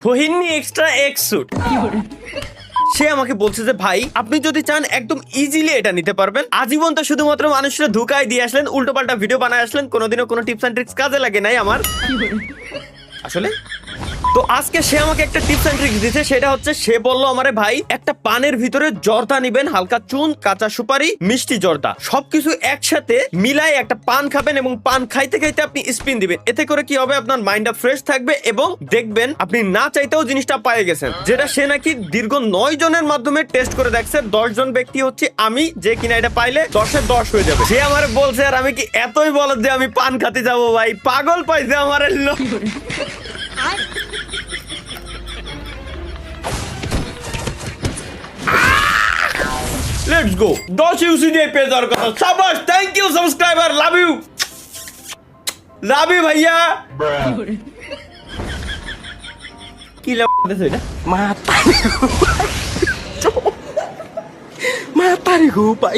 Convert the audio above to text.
ফহিনী extra x sweet. সে আমাকে বলছে যে ভাই আপনি যদি চান একদম ইজিলি এটা নিতে পারবেন। আজীবন তো শুধুমাত্র মানুষরা ধোঁকায় দিয়ে আসলেন, উল্টো পাল্টা ভিডিও বানায় আসলেন, কোনোদিনও কোনো টিপস এন্ড ট্রিক্স কাজে লাগে নাই আমার আসলে। তো আজকে সে আমাকে একটা টিপস এন্ড ট্রিক্স দিয়েছে, সেটা হচ্ছে সে বললো আমারে ভাই একটা পানের ভিতরে জর্দা নিবেন, হালকা চুন, কাঁচা সুপারি, মিষ্টি জর্দা সবকিছু একসাথে মিলাই একটা পান খাবেন এবং পান খাইতে খাইতে আপনি স্পিন দিবেন। এতে করে কি হবে, আপনার মাইন্ডটা ফ্রেশ থাকবে এবং দেখবেন আপনি না চাইতেও জিনিসটা পেয়ে গেছেন। যেটা সে নাকি দীর্ঘ 9 জনের মাধ্যমে টেস্ট করে দেখছে। 10 জন ব্যক্তি হচ্ছে আমি, যে কিনা এটা পাইলে 10-এ 10 হয়ে যাবে। সে আমারে বলছে আর আমি কি এতই বলদ যে আমি পান খাতে যাবো? ভাই পাগল পাইছে আমার লোক। Let's go. 10 ইউসি দিয়ে পেয়ে যাওয়ার কথা। শাবাশ, thank you subscriber, love you. Love you ভাইয়া। কি লাভ দিছে এটা? Mata ni Mata ni ku, Pak.